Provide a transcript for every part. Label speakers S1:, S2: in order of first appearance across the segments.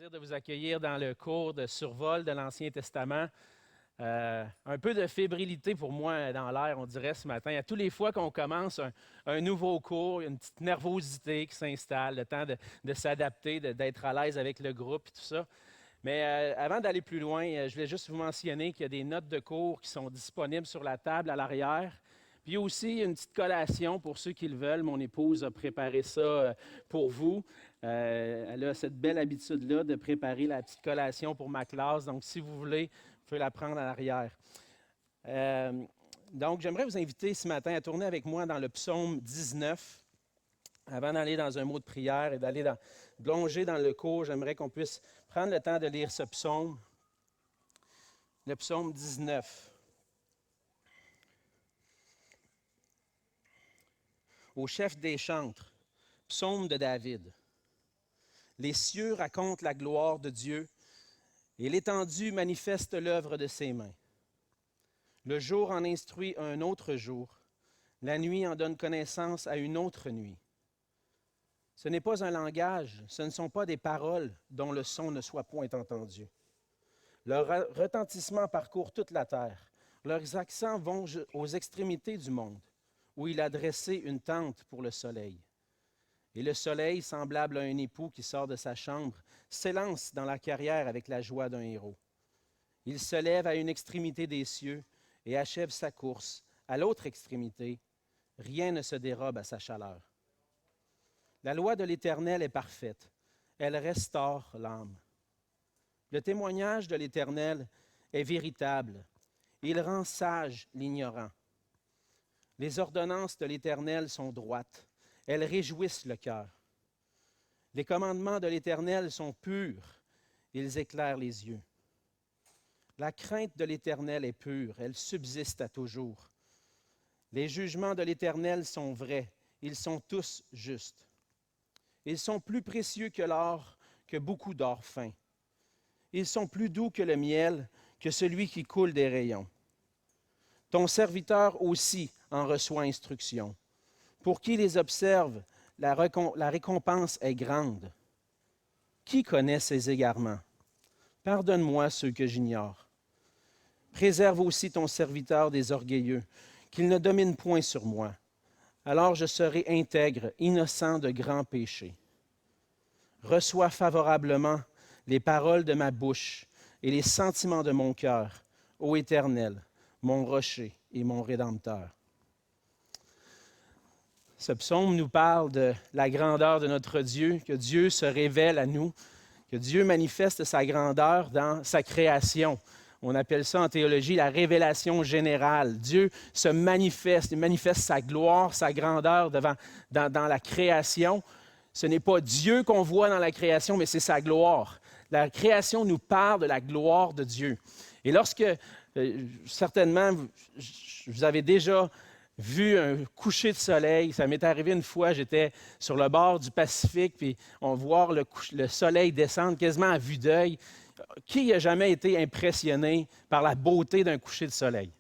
S1: plaisir de vous accueillir dans le cours de survol de l'Ancien Testament. Un peu de fébrilité pour moi dans l'air, on dirait, ce matin. À tous les fois qu'on commence un nouveau cours, il y a une petite nervosité qui s'installe, le temps de s'adapter, d'être à l'aise avec le groupe et tout ça. Mais avant d'aller plus loin, je voulais juste vous mentionner qu'il y a des notes de cours qui sont disponibles sur la table à l'arrière. Puis il y a aussi une petite collation pour ceux qui le veulent. Mon épouse a préparé ça pour vous. Elle a cette belle habitude-là de préparer la petite collation pour ma classe. Donc, si vous voulez, vous pouvez la prendre à l'arrière. Donc, j'aimerais vous inviter ce matin à tourner avec moi dans le psaume 19. Avant d'aller dans un mot de prière et d'aller plonger dans le cours, j'aimerais qu'on puisse prendre le temps de lire ce psaume. Le psaume 19. Au chef des chantres, psaume de David. Les cieux racontent la gloire de Dieu et l'étendue manifeste l'œuvre de ses mains. Le jour en instruit un autre jour, la nuit en donne connaissance à une autre nuit. Ce n'est pas un langage, ce ne sont pas des paroles dont le son ne soit point entendu. Leur retentissement parcourt toute la terre, leurs accents vont aux extrémités du monde, où il a dressé une tente pour le soleil. Et le soleil, semblable à un époux qui sort de sa chambre, s'élance dans la carrière avec la joie d'un héros. Il se lève à une extrémité des cieux et achève sa course. À l'autre extrémité, rien ne se dérobe à sa chaleur. La loi de l'Éternel est parfaite. Elle restaure l'âme. Le témoignage de l'Éternel est véritable. Il rend sage l'ignorant. Les ordonnances de l'Éternel sont droites. Elles réjouissent le cœur. Les commandements de l'Éternel sont purs. Ils éclairent les yeux. La crainte de l'Éternel est pure. Elle subsiste à toujours. Les jugements de l'Éternel sont vrais. Ils sont tous justes. Ils sont plus précieux que l'or, que beaucoup d'or fin. Ils sont plus doux que le miel, que celui qui coule des rayons. Ton serviteur aussi en reçoit instruction. Pour qui les observe, la récompense est grande. Qui connaît ses égarements? Pardonne-moi ceux que j'ignore. Préserve aussi ton serviteur des orgueilleux, qu'il ne domine point sur moi. Alors je serai intègre, innocent de grands péchés. Reçois favorablement les paroles de ma bouche et les sentiments de mon cœur, ô Éternel, mon rocher et mon rédempteur. Ce psaume nous parle de la grandeur de notre Dieu, que Dieu se révèle à nous, que Dieu manifeste sa grandeur dans sa création. On appelle ça en théologie la révélation générale. Dieu se manifeste, il manifeste sa gloire, sa grandeur dans la création. Ce n'est pas Dieu qu'on voit dans la création, mais c'est sa gloire. La création nous parle de la gloire de Dieu. Et lorsque, certainement, vous avez déjà vu un coucher de soleil, ça m'est arrivé une fois, j'étais sur le bord du Pacifique, puis on voit le soleil descendre quasiment à vue d'œil. Qui n'a jamais été impressionné par la beauté d'un coucher de soleil?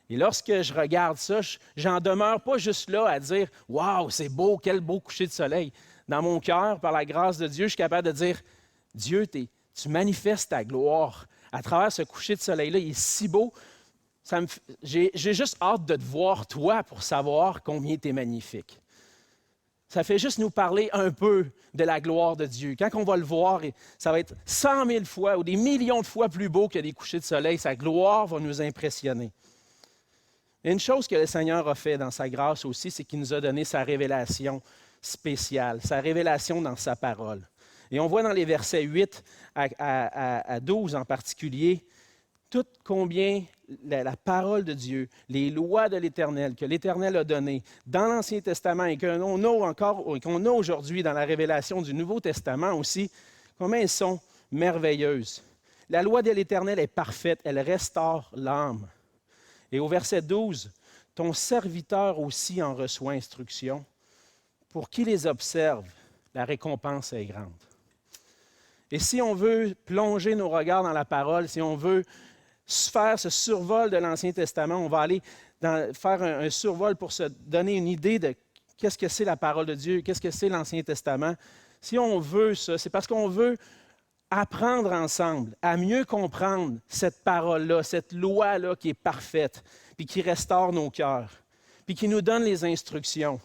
S1: Et lorsque je regarde ça, j'en demeure pas juste là à dire « Wow, c'est beau, quel beau coucher de soleil ». Dans mon cœur, par la grâce de Dieu, je suis capable de dire « Dieu, tu manifestes ta gloire à travers ce coucher de soleil-là, il est si beau. J'ai juste hâte de te voir, toi, pour savoir combien tu es magnifique. » Ça fait juste nous parler un peu de la gloire de Dieu. Quand on va le voir, ça va être 100 000 fois ou des millions de fois plus beau que des couchers de soleil. Sa gloire va nous impressionner. Et une chose que le Seigneur a fait dans sa grâce aussi, c'est qu'il nous a donné sa révélation spéciale, sa révélation dans sa parole. Et on voit dans les versets 8 à 12 en particulier, tout combien la parole de Dieu, les lois de l'Éternel, que l'Éternel a données dans l'Ancien Testament et qu'on a aujourd'hui dans la révélation du Nouveau Testament aussi, combien elles sont merveilleuses. La loi de l'Éternel est parfaite, elle restaure l'âme. Et au verset 12, ton serviteur aussi en reçoit instruction. Pour qui les observe, la récompense est grande. Et si on veut plonger nos regards dans la parole, si on veut faire ce survol de l'Ancien Testament, on va aller faire un survol pour se donner une idée de qu'est-ce que c'est la parole de Dieu, qu'est-ce que c'est l'Ancien Testament. Si on veut ça, c'est parce qu'on veut apprendre ensemble à mieux comprendre cette parole-là, cette loi-là qui est parfaite, puis qui restaure nos cœurs, puis qui nous donne les instructions,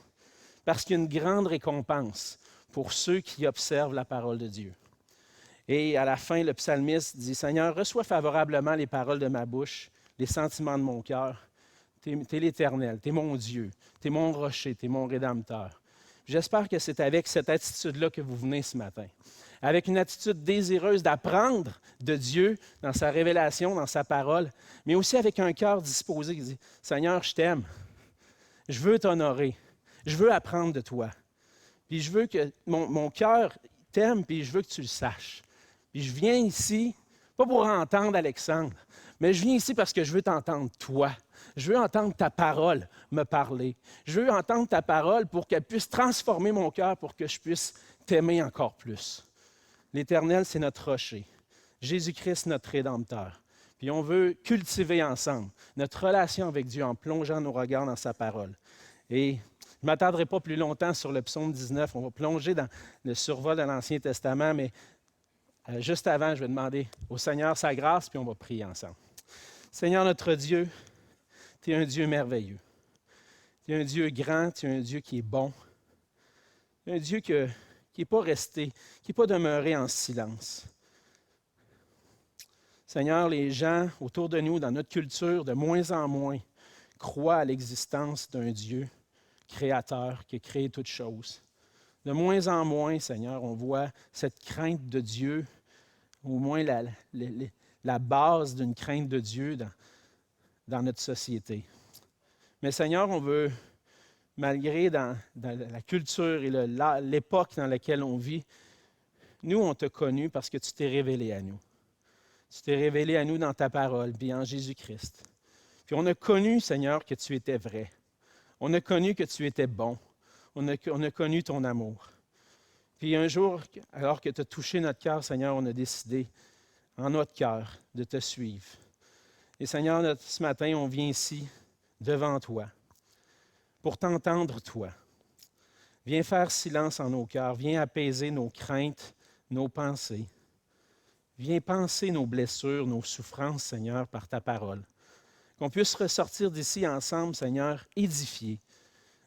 S1: parce qu'il y a une grande récompense pour ceux qui observent la parole de Dieu. Et à la fin, le psalmiste dit, « Seigneur, reçois favorablement les paroles de ma bouche, les sentiments de mon cœur. T'es l'Éternel, t'es mon Dieu, t'es mon rocher, t'es mon Rédempteur. » J'espère que c'est avec cette attitude-là que vous venez ce matin, avec une attitude désireuse d'apprendre de Dieu dans sa révélation, dans sa parole, mais aussi avec un cœur disposé qui dit, « Seigneur, je t'aime, je veux t'honorer, je veux apprendre de toi, puis je veux que mon cœur t'aime, puis je veux que tu le saches. Puis je viens ici, pas pour entendre Alexandre, mais je viens ici parce que je veux t'entendre toi. Je veux entendre ta parole me parler. Je veux entendre ta parole pour qu'elle puisse transformer mon cœur, pour que je puisse t'aimer encore plus. L'Éternel, c'est notre rocher. Jésus-Christ, notre Rédempteur. Puis on veut cultiver ensemble notre relation avec Dieu en plongeant nos regards dans sa parole. Et je ne m'attarderai pas plus longtemps sur le psaume 19. On va plonger dans le survol de l'Ancien Testament, mais juste avant, je vais demander au Seigneur sa grâce, puis on va prier ensemble. Seigneur notre Dieu, tu es un Dieu merveilleux. Tu es un Dieu grand, tu es un Dieu qui est bon. Tu es un Dieu qui n'est pas resté, qui n'est pas demeuré en silence. Seigneur, les gens autour de nous, dans notre culture, de moins en moins, croient à l'existence d'un Dieu créateur qui a créé toutes choses. De moins en moins, Seigneur, on voit cette crainte de Dieu, au moins la base d'une crainte de Dieu dans notre société. Mais Seigneur, on veut, malgré dans la culture et l'époque dans laquelle on vit, nous, on t'a connu parce que tu t'es révélé à nous. Tu t'es révélé à nous dans ta parole, puis en Jésus-Christ. Puis on a connu, Seigneur, que tu étais vrai. On a connu que tu étais bon. On a connu ton amour. Puis un jour, alors que tu as touché notre cœur, Seigneur, on a décidé, en notre cœur, de te suivre. Et Seigneur, ce matin, on vient ici, devant toi, pour t'entendre, toi. Viens faire silence en nos cœurs. Viens apaiser nos craintes, nos pensées. Viens penser nos blessures, nos souffrances, Seigneur, par ta parole. Qu'on puisse ressortir d'ici ensemble, Seigneur, édifiés,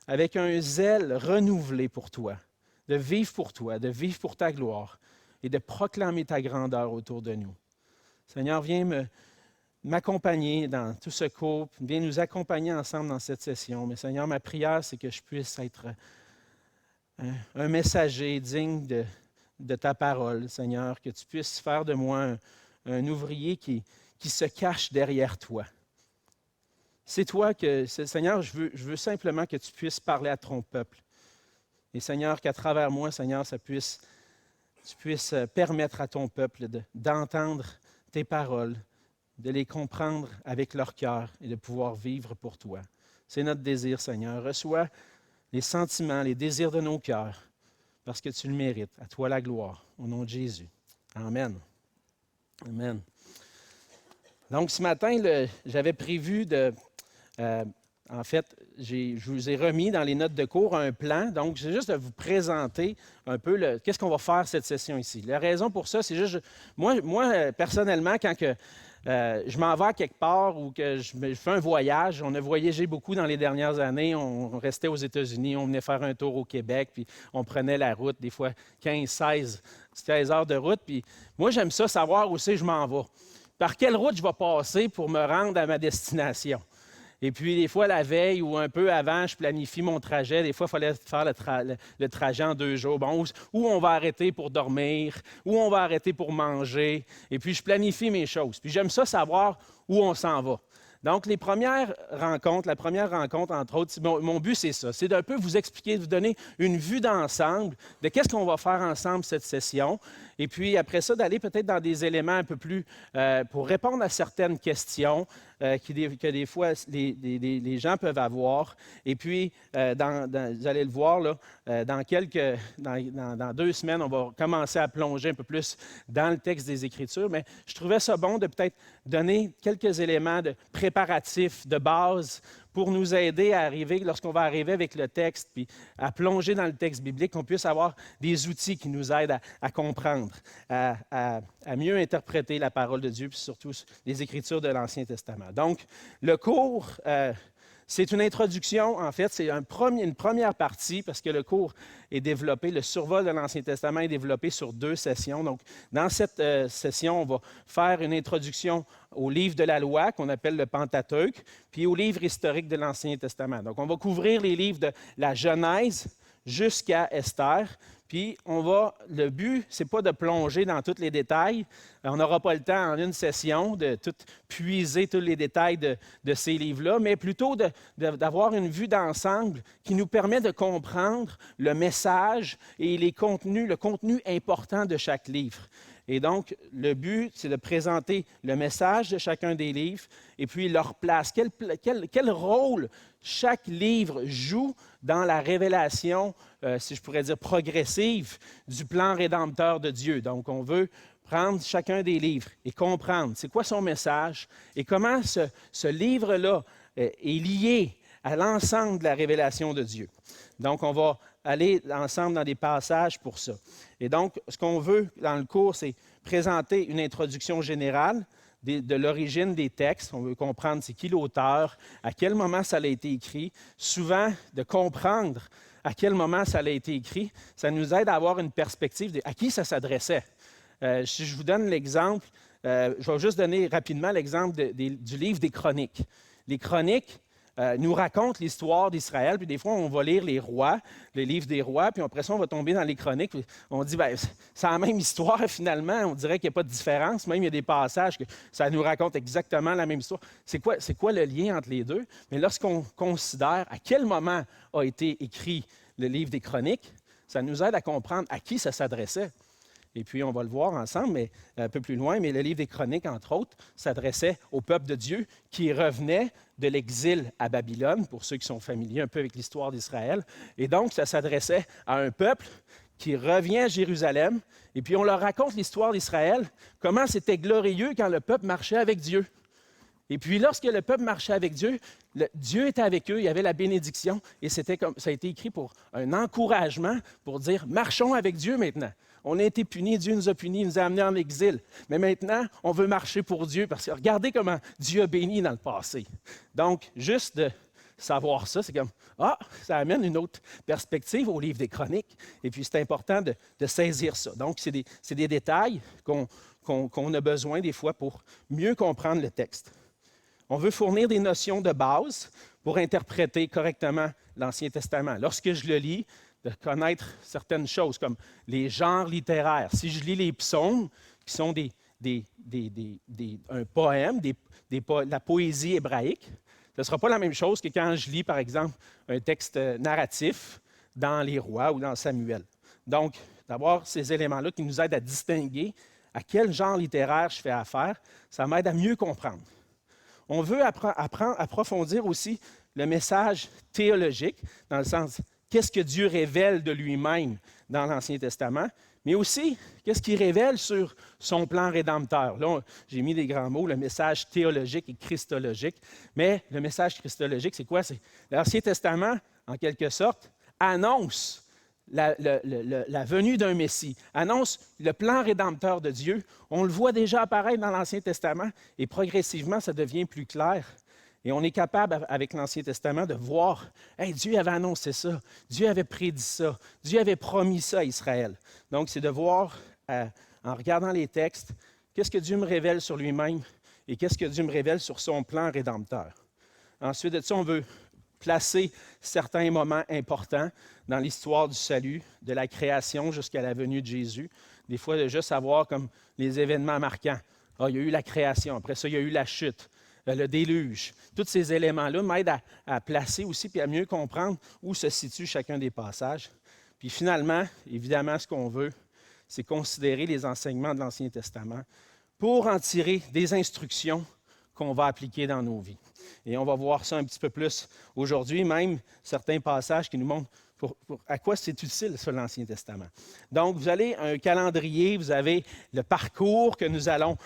S1: avec un zèle renouvelé pour toi, de vivre pour toi, de vivre pour ta gloire et de proclamer ta grandeur autour de nous. Seigneur, viens m'accompagner dans tout ce cours, viens nous accompagner ensemble dans cette session. Mais Seigneur, ma prière, c'est que je puisse être un messager digne de ta parole, Seigneur, que tu puisses faire de moi un ouvrier qui se cache derrière toi. C'est toi que, Seigneur, je veux simplement que tu puisses parler à ton peuple. Et Seigneur, qu'à travers moi, Seigneur, tu puisses permettre à ton peuple d'entendre tes paroles, de les comprendre avec leur cœur et de pouvoir vivre pour toi. C'est notre désir, Seigneur. Reçois les sentiments, les désirs de nos cœurs, parce que tu le mérites. À toi la gloire, au nom de Jésus. Amen. Amen. Donc, ce matin, j'avais prévu en fait, je vous ai remis dans les notes de cours un plan. Donc, c'est juste de vous présenter un peu qu'est-ce qu'on va faire cette session ici. La raison pour ça, c'est juste, moi personnellement, quand je m'en vais à quelque part ou que je fais un voyage, on a voyagé beaucoup dans les dernières années, on restait aux États-Unis, on venait faire un tour au Québec, puis on prenait la route, des fois 15 heures de route. Puis moi, j'aime ça, savoir où c'est que je m'en vais. Par quelle route je vais passer pour me rendre à ma destination. Et puis, des fois, la veille ou un peu avant, je planifie mon trajet. Des fois, il fallait faire le trajet en 2 jours. Bon, où on va arrêter pour dormir, où on va arrêter pour manger. Et puis, je planifie mes choses. Puis, j'aime ça savoir où on s'en va. Donc, la première rencontre, entre autres, mon but, c'est ça. C'est d'un peu vous expliquer, de vous donner une vue d'ensemble de qu'est-ce qu'on va faire ensemble cette session. Et puis, après ça, d'aller peut-être dans des éléments un peu plus pour répondre à certaines questions que des fois les gens peuvent avoir. Et puis, vous allez le voir, là, dans 2 semaines, on va commencer à plonger un peu plus dans le texte des Écritures. Mais je trouvais ça bon de peut-être donner quelques éléments de préparation préparatifs de base pour nous aider à arriver, lorsqu'on va arriver avec le texte, puis à plonger dans le texte biblique, qu'on puisse avoir des outils qui nous aident à comprendre, à mieux interpréter la parole de Dieu, puis surtout les Écritures de l'Ancien Testament. Donc, le cours, c'est une introduction, en fait, c'est une première partie, parce que le cours est développé, le survol de l'Ancien Testament est développé sur 2 sessions. Donc, dans cette session, on va faire une introduction au livre de la loi, qu'on appelle le Pentateuque, puis au livre historique de l'Ancien Testament. Donc, on va couvrir les livres de la Genèse jusqu'à Esther. Puis, le but, ce n'est pas de plonger dans tous les détails. On n'aura pas le temps en une session de tout puiser tous les détails de ces livres-là, mais plutôt d'avoir une vue d'ensemble qui nous permet de comprendre le message et le contenu important de chaque livre. Et donc, le but, c'est de présenter le message de chacun des livres et puis leur place. Quel rôle chaque livre joue dans la révélation, si je pourrais dire, progressive du plan rédempteur de Dieu. Donc, on veut prendre chacun des livres et comprendre c'est quoi son message et comment ce livre-là est lié à l'ensemble de la révélation de Dieu. Donc, on va aller ensemble dans des passages pour ça. Et donc, ce qu'on veut dans le cours, c'est présenter une introduction générale de l'origine des textes. On veut comprendre c'est qui l'auteur, à quel moment ça a été écrit. Souvent, de comprendre à quel moment ça a été écrit, ça nous aide à avoir une perspective de à qui ça s'adressait. Si je vous donne l'exemple, je vais juste donner rapidement l'exemple du livre des Chroniques. Les Chroniques nous racontent l'histoire d'Israël, puis des fois, on va lire les rois, le livre des rois, puis après ça, on va tomber dans les Chroniques, puis on dit, bien, c'est la même histoire finalement, on dirait qu'il n'y a pas de différence, même il y a des passages que ça nous raconte exactement la même histoire. C'est quoi le lien entre les deux? Mais lorsqu'on considère à quel moment a été écrit le livre des Chroniques, ça nous aide à comprendre à qui ça s'adressait. Et puis, on va le voir ensemble, mais un peu plus loin, mais le livre des Chroniques, entre autres, s'adressait au peuple de Dieu qui revenait de l'exil à Babylone, pour ceux qui sont familiers un peu avec l'histoire d'Israël. Et donc, ça s'adressait à un peuple qui revient à Jérusalem, et puis on leur raconte l'histoire d'Israël, comment c'était glorieux quand le peuple marchait avec Dieu. Et puis, lorsque le peuple marchait avec Dieu, Dieu était avec eux, il y avait la bénédiction, et ça a été écrit pour un encouragement, pour dire, marchons avec Dieu maintenant. On a été punis, Dieu nous a punis, il nous a amenés en exil. Mais maintenant, on veut marcher pour Dieu, parce que regardez comment Dieu a béni dans le passé. Donc, juste de savoir ça, c'est comme, ça amène une autre perspective au livre des Chroniques, et puis c'est important de saisir ça. Donc, c'est des détails qu'on a besoin des fois pour mieux comprendre le texte. On veut fournir des notions de base pour interpréter correctement l'Ancien Testament. Lorsque je le lis, de connaître certaines choses comme les genres littéraires. Si je lis les psaumes, qui sont un poème, la poésie hébraïque, ce ne sera pas la même chose que quand je lis, par exemple, un texte narratif dans les Rois ou dans Samuel. Donc, d'avoir ces éléments-là qui nous aident à distinguer à quel genre littéraire je fais affaire, ça m'aide à mieux comprendre. On veut approfondir aussi le message théologique, dans le sens qu'est-ce que Dieu révèle de lui-même dans l'Ancien Testament, mais aussi qu'est-ce qu'il révèle sur son plan rédempteur. Là, j'ai mis des grands mots, le message théologique et christologique, mais le message christologique, c'est quoi? C'est l'Ancien Testament, en quelque sorte, annonce la venue d'un Messie, annonce le plan rédempteur de Dieu. On le voit déjà apparaître dans l'Ancien Testament et progressivement, ça devient plus clair. Et on est capable, avec l'Ancien Testament, de voir, Dieu avait annoncé ça, Dieu avait prédit ça, Dieu avait promis ça à Israël. Donc, c'est de voir, en regardant les textes, qu'est-ce que Dieu me révèle sur lui-même et qu'est-ce que Dieu me révèle sur son plan rédempteur. Ensuite de ça, on veut placer certains moments importants dans l'histoire du salut, de la création jusqu'à la venue de Jésus. Des fois, de juste savoir comme les événements marquants. Il y a eu la création, après ça, il y a eu la chute. Le déluge. Tous ces éléments-là m'aident à placer aussi puis à mieux comprendre où se situe chacun des passages. Puis finalement, évidemment, ce qu'on veut, c'est considérer les enseignements de l'Ancien Testament pour en tirer des instructions qu'on va appliquer dans nos vies. Et on va voir ça un petit peu plus aujourd'hui, même certains passages qui nous montrent à quoi c'est utile, ça, l'Ancien Testament. Donc, vous avez un calendrier, vous avez le parcours que nous allons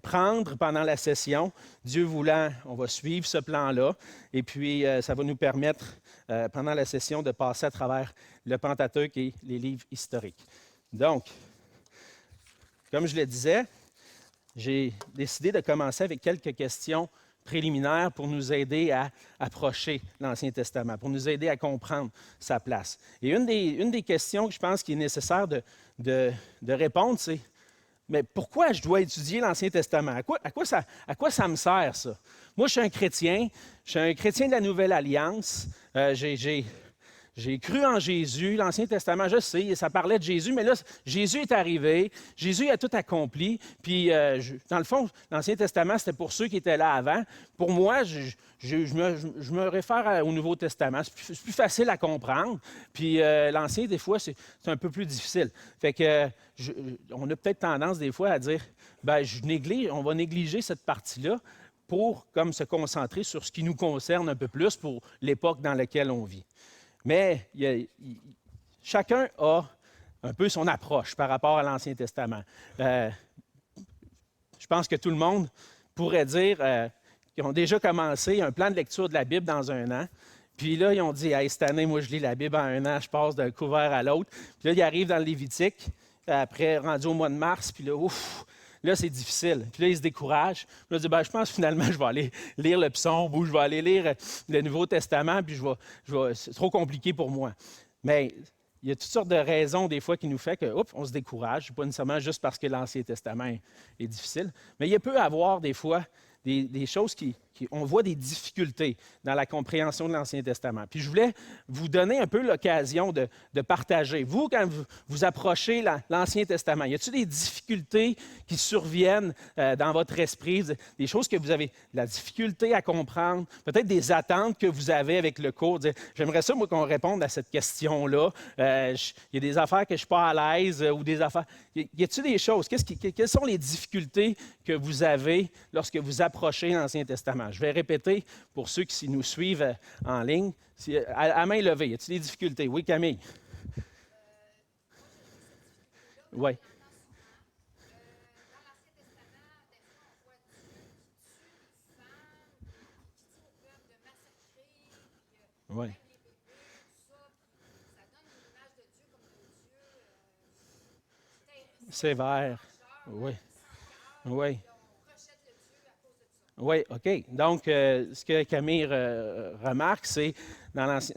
S1: prendre pendant la session. Dieu voulant, on va suivre ce plan-là. Et puis, ça va nous permettre, pendant la session, de passer à travers le Pentateuque et les livres historiques. Donc, comme je le disais, j'ai décidé de commencer avec quelques questions préliminaires pour nous aider à approcher l'Ancien Testament, pour nous aider à comprendre sa place. Et une des questions que je pense qu'il est nécessaire de répondre, c'est mais pourquoi je dois étudier l'Ancien Testament? À quoi ça me sert, ça? Moi, je suis un chrétien de la Nouvelle Alliance. J'ai cru en Jésus, l'Ancien Testament, je sais, ça parlait de Jésus, mais là, Jésus est arrivé, Jésus a tout accompli, puis dans le fond, l'Ancien Testament, c'était pour ceux qui étaient là avant. Pour moi, je me réfère au Nouveau Testament, c'est plus facile à comprendre, puis l'Ancien, des fois, c'est un peu plus difficile. Fait que on a peut-être tendance, des fois, à dire, bien, on va négliger cette partie-là pour comme se concentrer sur ce qui nous concerne un peu plus pour l'époque dans laquelle on vit. Mais chacun a un peu son approche par rapport à l'Ancien Testament. Je pense que tout le monde pourrait dire qu'ils ont déjà commencé un plan de lecture de la Bible dans un an. Puis là, ils ont dit hey, cette année, moi, je lis la Bible en un an, je passe d'un couvert à l'autre. Puis là, ils arrivent dans le Lévitique, après, rendu au mois de mars, puis là, ouf! Là, c'est difficile. Puis là, ils se découragent. Puis là, ils disent, ben, je pense finalement, je vais aller lire le psaume ou je vais aller lire le Nouveau Testament, puis c'est trop compliqué pour moi. Mais il y a toutes sortes de raisons, des fois, qui nous font qu'on se décourage. Ce n'est pas nécessairement juste parce que l'Ancien Testament est difficile. Mais il peut y avoir, des fois, des choses on voit des difficultés dans la compréhension de l'Ancien Testament. Puis je voulais vous donner un peu l'occasion de partager. Vous, quand vous approchez l'Ancien Testament, y a-t-il des difficultés qui surviennent dans votre esprit, des choses que vous avez de la difficulté à comprendre, peut-être des attentes que vous avez avec le cours? J'aimerais ça, moi, qu'on réponde à cette question-là. Il y a des affaires que je ne suis pas à l'aise ou des affaires... Y a-t-il des choses? Quelles sont les difficultés que vous avez lorsque vous approchez l'Ancien Testament? Je vais répéter pour ceux qui nous suivent en ligne. À main levée, y a-t-il des difficultés? Oui, Camille? Oui. Oui. Sévère. Oui. Oui. Oui, OK. Donc, ce que Camille remarque, c'est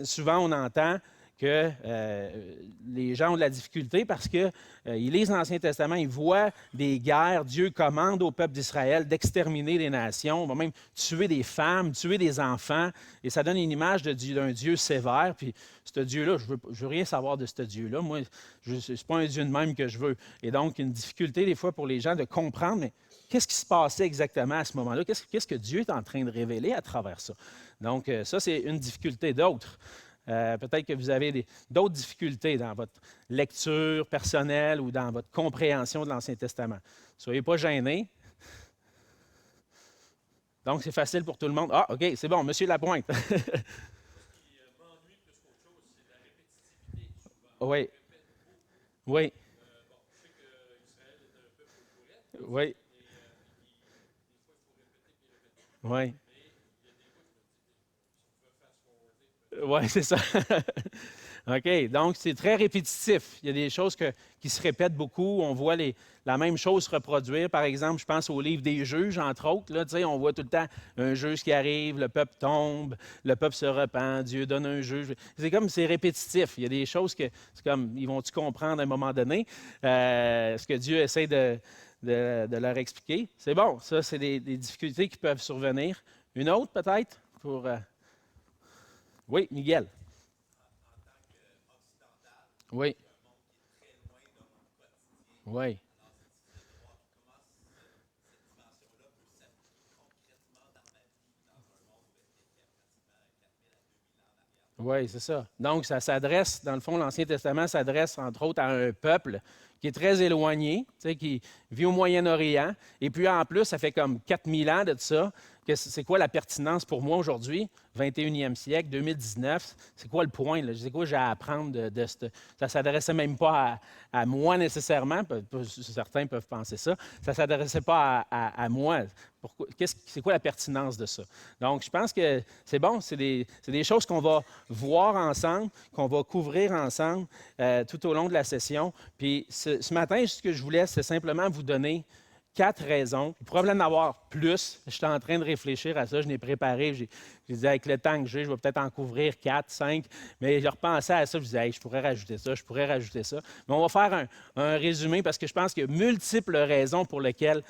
S1: souvent on entend que les gens ont de la difficulté parce qu'ils lisent l'Ancien Testament, ils voient des guerres. Dieu commande au peuple d'Israël d'exterminer les nations, on va même tuer des femmes, tuer des enfants, et ça donne une image d'un Dieu sévère. Puis, ce Dieu-là, je veux rien savoir de ce Dieu-là. Moi, ce n'est pas un Dieu de même que je veux. Et donc, une difficulté des fois pour les gens de comprendre, mais qu'est-ce qui se passait exactement à ce moment-là? Qu'est-ce que Dieu est en train de révéler à travers ça? Donc, ça, c'est une difficulté d'autres. Peut-être que vous avez d'autres difficultés dans votre lecture personnelle ou dans votre compréhension de l'Ancien Testament. Ne soyez pas gênés. Donc, c'est facile pour tout le monde. Ah, OK, c'est bon, Monsieur Lapointe.
S2: Ce qui m'ennuie plus qu'autre chose, c'est la répétitivité.
S1: Oui. Oui.
S2: Bon, je sais qu'Israël est un peuple poète.
S1: Oui.
S2: Et des fois, il faut répéter puis répéter.
S1: Oui.
S2: Mais il y a des fois, je me dis, si on pouvait
S1: Oui,
S2: fast-forwarder.
S1: c'est ça. OK. Donc, c'est très répétitif. Il y a des choses qui se répètent beaucoup. On voit la même chose se reproduire. Par exemple, je pense au livre des juges, entre autres. Là, on voit tout le temps un juge qui arrive, le peuple tombe, le peuple se repent, Dieu donne un juge. C'est répétitif. Il y a des choses que c'est comme, ils vont-tu comprendre à un moment donné ce que Dieu essaie de leur expliquer? C'est bon. Ça, c'est des difficultés qui peuvent survenir. Une autre, peut-être, pour... Oui, Miguel.
S2: En tant qu'occidental,
S1: Oui.
S2: un monde qui est très loin de mon quotidien.
S1: Oui.
S2: Alors, c'est difficile de voir comment cette dimension-là peut s'appliquer concrètement dans ma vie, dans un monde où est-ce qu'il y a pratiquement 4000 à 2000 ans en arrière.
S1: Oui, c'est ça. Donc, ça s'adresse, dans le fond, l'Ancien Testament s'adresse, entre autres, à un peuple qui est très éloigné, qui vit au Moyen-Orient. Et puis, en plus, ça fait comme 4000 ans de ça C'est quoi la pertinence pour moi aujourd'hui, 21e siècle, 2019? C'est quoi le point? Là? C'est quoi j'ai à apprendre de ça ne s'adressait même pas à moi nécessairement. Certains peuvent penser ça. Ça ne s'adressait pas à moi. C'est quoi la pertinence de ça? Donc, je pense que c'est bon. C'est des choses qu'on va voir ensemble, qu'on va couvrir ensemble tout au long de la session. Puis ce matin, ce que je voulais, c'est simplement vous donner 4 raisons. Il pourrait probablement en avoir plus. Je suis en train de réfléchir à ça. Je l'ai préparé. J'ai dit, avec le temps que j'ai, je vais peut-être en couvrir 4, 5. Mais je repensais à ça. Je disais, hey, je pourrais rajouter ça, je pourrais rajouter ça. Mais on va faire un résumé parce que je pense qu'il y a multiples raisons pour lesquelles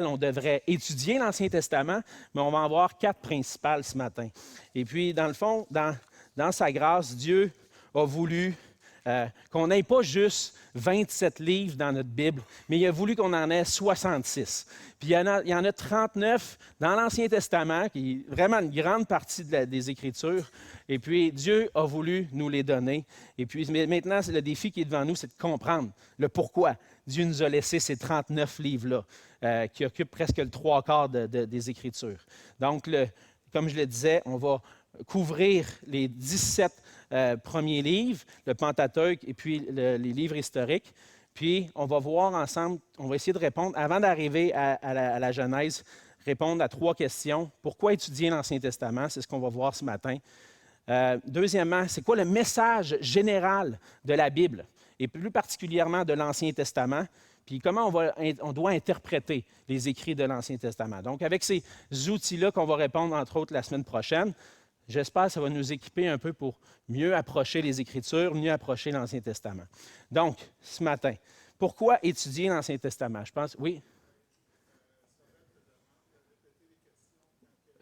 S1: on devrait étudier l'Ancien Testament. Mais on va en voir 4 principales ce matin. Et puis, dans le fond, dans sa grâce, Dieu a voulu qu'on n'ait pas juste 27 livres dans notre Bible, mais il a voulu qu'on en ait 66. Puis il y en a 39 dans l'Ancien Testament, qui est vraiment une grande partie des Écritures. Et puis Dieu a voulu nous les donner. Et puis maintenant, le défi qui est devant nous, c'est de comprendre le pourquoi Dieu nous a laissé ces 39 livres-là, qui occupent presque le 3/4 des Écritures. Donc, comme je le disais, on va couvrir les 17 premiers livres, le Pentateuque et puis les livres historiques. Puis, on va voir ensemble, on va essayer de répondre, avant d'arriver à la Genèse, répondre à 3 questions. Pourquoi étudier l'Ancien Testament? C'est ce qu'on va voir ce matin. Deuxièmement, c'est quoi le message général de la Bible, et plus particulièrement de l'Ancien Testament? Puis comment on doit interpréter les écrits de l'Ancien Testament. Donc, avec ces outils-là qu'on va répondre, entre autres, la semaine prochaine, j'espère que ça va nous équiper un peu pour mieux approcher les Écritures, mieux approcher l'Ancien Testament. Donc, ce matin, pourquoi étudier l'Ancien Testament? Je pense, oui?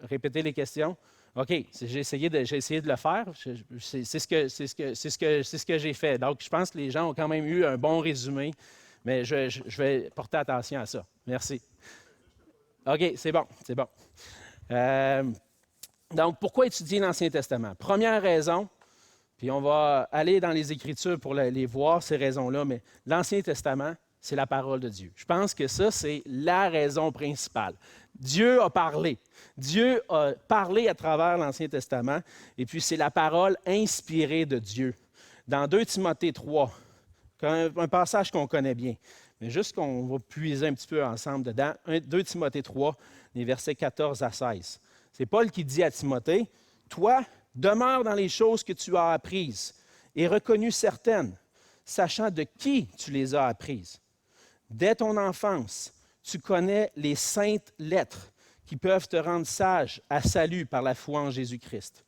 S1: Répéter les questions? OK, j'ai essayé de le faire. C'est ce que j'ai fait. Donc, je pense que les gens ont quand même eu un bon résumé, mais je vais porter attention à ça. Merci. OK, c'est bon. Donc, pourquoi étudier l'Ancien Testament? Première raison, puis on va aller dans les Écritures pour les voir, ces raisons-là, mais l'Ancien Testament, c'est la parole de Dieu. Je pense que ça, c'est la raison principale. Dieu a parlé. Dieu a parlé à travers l'Ancien Testament, et puis c'est la parole inspirée de Dieu. Dans 2 Timothée 3, un passage qu'on connaît bien, mais juste qu'on va puiser un petit peu ensemble dedans, 2 Timothée 3, les versets 14 à 16. C'est Paul qui dit à Timothée, « Toi, demeure dans les choses que tu as apprises et reconnues certaines, sachant de qui tu les as apprises. Dès ton enfance, tu connais les saintes lettres qui peuvent te rendre sage à salut par la foi en Jésus-Christ.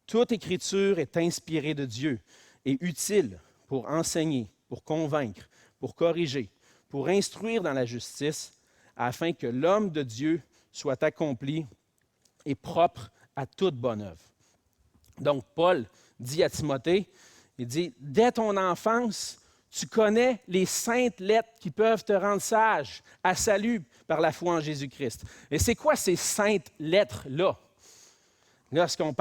S1: Toute écriture est inspirée de Dieu et utile pour enseigner, pour convaincre, pour corriger, pour instruire dans la justice, afin que l'homme de Dieu soit accompli et propre à toute bonne œuvre. » Donc, Paul dit à Timothée, il dit, « Dès ton enfance, tu connais les saintes lettres qui peuvent te rendre sage à salut par la foi en Jésus-Christ. » Et c'est quoi ces saintes lettres-là? Lorsqu'on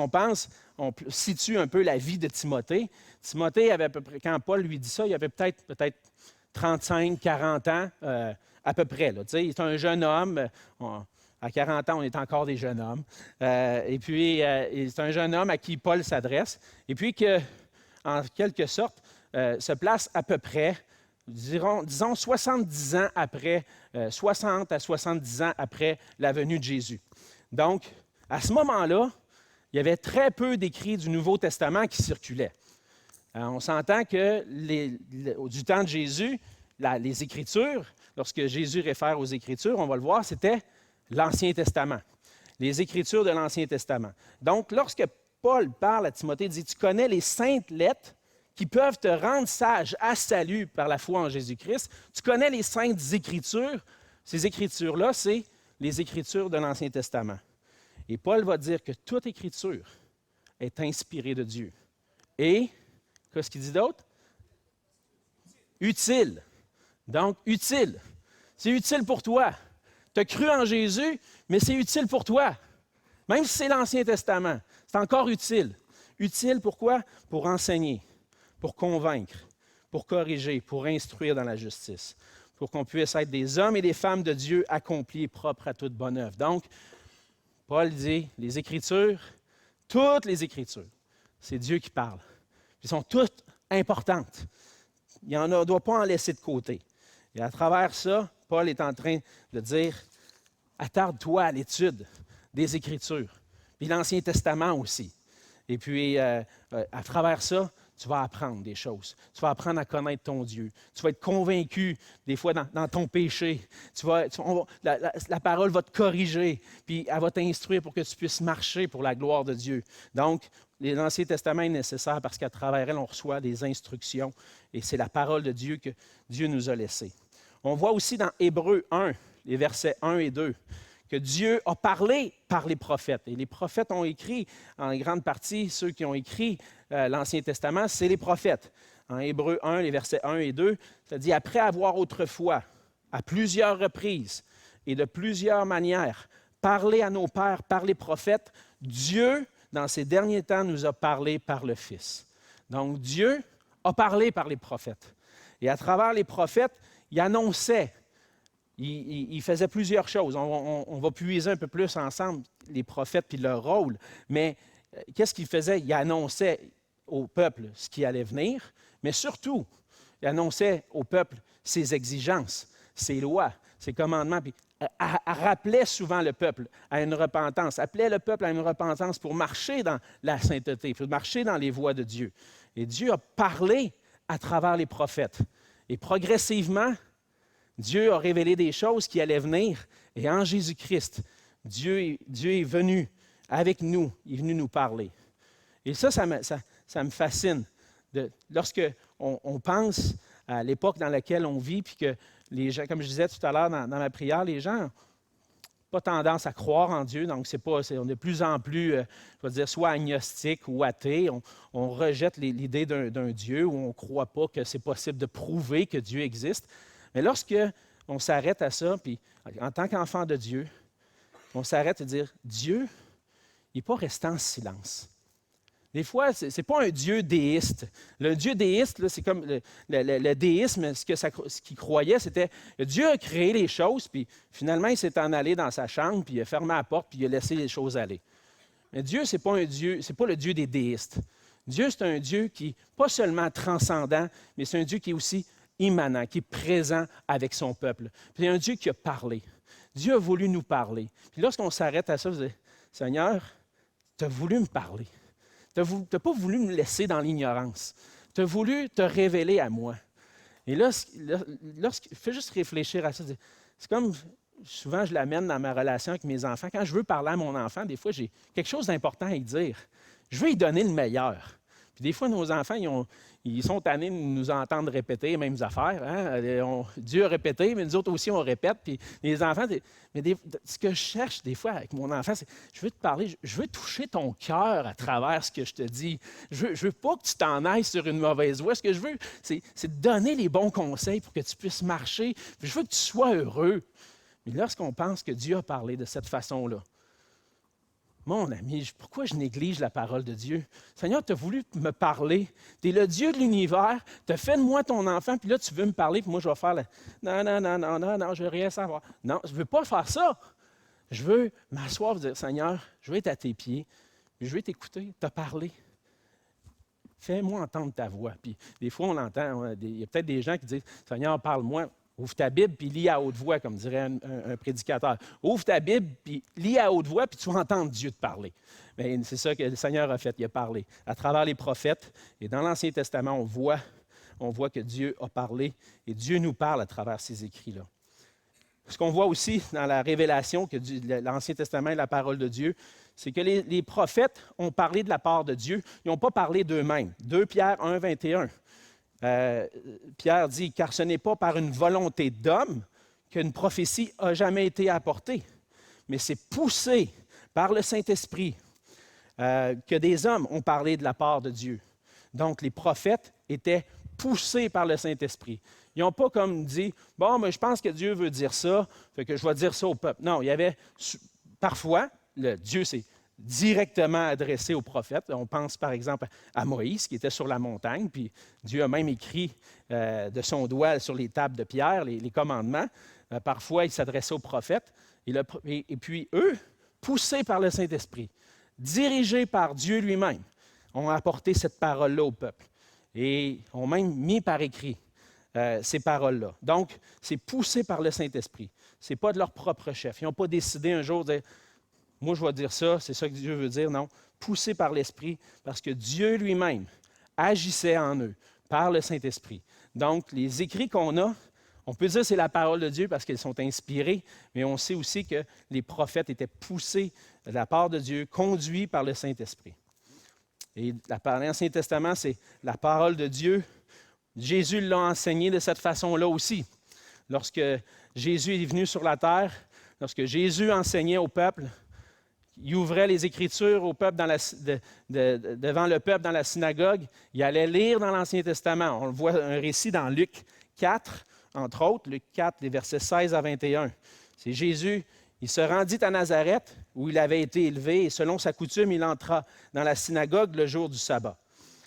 S1: pense, on situe un peu la vie de Timothée. Timothée avait à peu près, quand Paul lui dit ça, il avait peut-être 35, 40 ans à peu près. Là. Il est un jeune homme. À 40 ans, on est encore des jeunes hommes. Et puis, c'est un jeune homme à qui Paul s'adresse. Et puis, en quelque sorte, se place à peu près, disons 70 ans après, 60 à 70 ans après la venue de Jésus. Donc, à ce moment-là, il y avait très peu d'écrits du Nouveau Testament qui circulaient. On s'entend que du temps de Jésus, les Écritures, lorsque Jésus réfère aux Écritures, on va le voir, c'était l'Ancien Testament, les Écritures de l'Ancien Testament. Donc, lorsque Paul parle à Timothée, il dit, « Tu connais les saintes lettres qui peuvent te rendre sage à salut par la foi en Jésus-Christ. Tu connais les saintes Écritures. » Ces Écritures-là, c'est les Écritures de l'Ancien Testament. Et Paul va dire que toute Écriture est inspirée de Dieu. Et, qu'est-ce qu'il dit d'autre? Utile. Donc, utile. C'est utile pour toi. Tu as cru en Jésus, mais c'est utile pour toi. Même si c'est l'Ancien Testament, c'est encore utile. Utile pourquoi? Pour enseigner, pour convaincre, pour corriger, pour instruire dans la justice, pour qu'on puisse être des hommes et des femmes de Dieu accomplis et propres à toute bonne œuvre. Donc, Paul dit, les Écritures, toutes les Écritures, c'est Dieu qui parle. Elles sont toutes importantes. Il ne doit pas en laisser de côté. Et à travers ça, Paul est en train de dire, attarde-toi à l'étude des Écritures, puis l'Ancien Testament aussi. Et puis, à travers ça, tu vas apprendre des choses. Tu vas apprendre à connaître ton Dieu. Tu vas être convaincu, des fois, dans ton péché. La parole va te corriger, puis elle va t'instruire pour que tu puisses marcher pour la gloire de Dieu. Donc, l'Ancien Testament est nécessaire parce qu'à travers elle, on reçoit des instructions. Et c'est la parole de Dieu que Dieu nous a laissée. On voit aussi dans Hébreux 1, les versets 1 et 2, que Dieu a parlé par les prophètes. Et les prophètes ont écrit, en grande partie, ceux qui ont écrit l'Ancien Testament, c'est les prophètes. En Hébreux 1, les versets 1 et 2, ça dit « Après avoir autrefois, à plusieurs reprises et de plusieurs manières, parlé à nos pères par les prophètes, Dieu, dans ces derniers temps, nous a parlé par le Fils. » Donc, Dieu a parlé par les prophètes. Et à travers les prophètes, il annonçait. Il faisait plusieurs choses. On va puiser un peu plus ensemble les prophètes puis leur rôle. Mais qu'est-ce qu'il faisait? Il annonçait au peuple ce qui allait venir, mais surtout, il annonçait au peuple ses exigences, ses lois, ses commandements. Puis, rappelait souvent le peuple à une repentance, appelait le peuple à une repentance pour marcher dans la sainteté, pour marcher dans les voies de Dieu. Et Dieu a parlé à travers les prophètes. Et progressivement, Dieu a révélé des choses qui allaient venir. Et en Jésus-Christ, Dieu est venu avec nous. Il est venu nous parler. Et ça me fascine. Lorsque on pense à l'époque dans laquelle on vit, puis que les gens, comme je disais tout à l'heure dans ma prière, les gens n'ont pas tendance à croire en Dieu. Donc, on est de plus en plus, je vais dire, soit agnostique ou athée. On rejette l'idée d'un Dieu où on ne croit pas que c'est possible de prouver que Dieu existe. Mais lorsque on s'arrête à ça, puis en tant qu'enfant de Dieu, on s'arrête à dire, Dieu, il n'est pas resté en silence. Des fois, ce n'est pas un Dieu déiste. Le Dieu déiste, là, c'est comme le déisme, ce qu'il croyait, c'était Dieu a créé les choses, puis finalement, il s'est en allé dans sa chambre, puis il a fermé la porte, puis il a laissé les choses aller. Mais Dieu, ce n'est pas un Dieu, c'est pas le Dieu des déistes. Dieu, c'est un Dieu qui n'est pas seulement transcendant, mais c'est un Dieu qui est aussi immanent, qui est présent avec son peuple. Puis il y a un Dieu qui a parlé. Dieu a voulu nous parler. Puis lorsqu'on s'arrête à ça, vous dites, Seigneur, tu as voulu me parler. Tu n'as pas voulu me laisser dans l'ignorance. Tu as voulu te révéler à moi. Et là, fais juste réfléchir à ça. C'est comme, souvent, je l'amène dans ma relation avec mes enfants. Quand je veux parler à mon enfant, des fois, j'ai quelque chose d'important à lui dire. Je veux lui donner le meilleur. Puis des fois, nos enfants, ils sont tannés de nous entendre répéter les mêmes affaires. Hein? Dieu a répété, mais nous autres aussi, on répète. Puis les enfants, ce que je cherche des fois avec mon enfant, c'est je veux te parler, je veux toucher ton cœur à travers ce que je te dis. Je veux pas que tu t'en ailles sur une mauvaise voie. Ce que je veux, c'est te donner les bons conseils pour que tu puisses marcher. Puis je veux que tu sois heureux. Mais lorsqu'on pense que Dieu a parlé de cette façon-là, mon ami, pourquoi je néglige la parole de Dieu? Seigneur, tu as voulu me parler. Tu es le Dieu de l'univers. Tu as fait de moi ton enfant, puis là, tu veux me parler, puis moi, je vais faire non, je ne veux rien savoir. Non, je ne veux pas faire ça. Je veux m'asseoir et dire, Seigneur, je veux être à tes pieds, puis je veux t'écouter, te parler. Fais-moi entendre ta voix. Puis des fois, on entend, il y a peut-être des gens qui disent, Seigneur, parle-moi. Ouvre ta Bible, puis lis à haute voix, comme dirait un prédicateur. Ouvre ta Bible, puis lis à haute voix, puis tu vas entendre Dieu te parler. Bien, c'est ça que le Seigneur a fait, il a parlé. À travers les prophètes, et dans l'Ancien Testament, on voit que Dieu a parlé, et Dieu nous parle à travers ces écrits-là. Ce qu'on voit aussi dans la révélation que l'Ancien Testament est la parole de Dieu, c'est que les prophètes ont parlé de la part de Dieu, ils n'ont pas parlé d'eux-mêmes. 2 Pierre 1, 21. Pierre dit, car ce n'est pas par une volonté d'homme qu'une prophétie a jamais été apportée, mais c'est poussé par le Saint-Esprit que des hommes ont parlé de la part de Dieu. Donc, les prophètes étaient poussés par le Saint-Esprit. Ils n'ont pas comme dit, bon, mais je pense que Dieu veut dire ça, fait que je vais dire ça au peuple. Non, il y avait parfois, Dieu, c'est directement adressées aux prophètes. On pense par exemple à Moïse qui était sur la montagne, puis Dieu a même écrit de son doigt sur les tables de pierre les commandements. Parfois, il s'adressait aux prophètes. Et puis eux, poussés par le Saint-Esprit, dirigés par Dieu lui-même, ont apporté cette parole-là au peuple et ont même mis par écrit ces paroles-là. Donc, c'est poussé par le Saint-Esprit. Ce n'est pas de leur propre chef. Ils n'ont pas décidé un jour de dire « Moi, je vais dire ça, c'est ça que Dieu veut dire. » Non, poussé par l'Esprit parce que Dieu lui-même agissait en eux par le Saint-Esprit. Donc, les écrits qu'on a, on peut dire que c'est la parole de Dieu parce qu'elles sont inspirées, mais on sait aussi que les prophètes étaient poussés de la part de Dieu, conduits par le Saint-Esprit. Et l'Ancien Testament, c'est la parole de Dieu. Jésus l'a enseigné de cette façon-là aussi. Lorsque Jésus est venu sur la terre, lorsque Jésus enseignait au peuple, il ouvrait les Écritures au peuple devant le peuple dans la synagogue, il allait lire dans l'Ancien Testament. On le voit un récit dans Luc 4, entre autres, Luc 4, les versets 16 à 21. C'est Jésus, il se rendit à Nazareth, où il avait été élevé, et selon sa coutume, il entra dans la synagogue le jour du sabbat.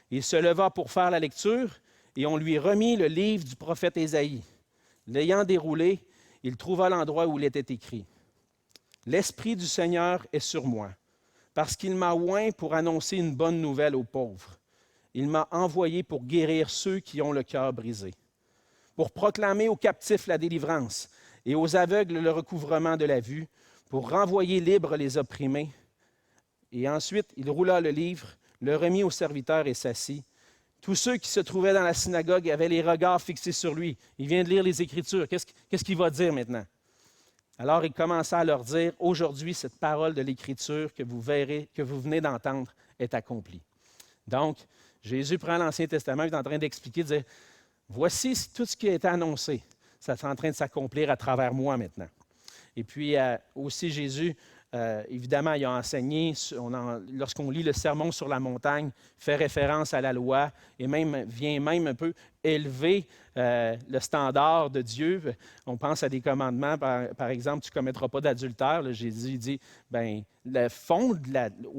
S1: Il se leva pour faire la lecture, et on lui remit le livre du prophète Ésaïe. L'ayant déroulé, il trouva l'endroit où il était écrit « L'Esprit du Seigneur est sur moi, parce qu'il m'a oint pour annoncer une bonne nouvelle aux pauvres. Il m'a envoyé pour guérir ceux qui ont le cœur brisé, pour proclamer aux captifs la délivrance et aux aveugles le recouvrement de la vue, pour renvoyer libres les opprimés. » Et ensuite, il roula le livre, le remit au serviteur et s'assit. Tous ceux qui se trouvaient dans la synagogue avaient les regards fixés sur lui. Il vient de lire les Écritures. Qu'est-ce qu'il va dire maintenant? Alors il commença à leur dire, « Aujourd'hui, cette parole de l'Écriture que vous venez d'entendre est accomplie. » Donc, Jésus prend l'Ancien Testament, il est en train d'expliquer, de dire, « Voici tout ce qui a été annoncé. Ça est en train de s'accomplir à travers moi maintenant. » Et puis aussi Jésus, évidemment, il a enseigné, lorsqu'on lit le Sermon sur la montagne, fait référence à la loi et vient même un peu élever le standard de Dieu. On pense à des commandements, par exemple, tu ne commettras pas d'adultère. Là, Jésus dit, bien, le fond,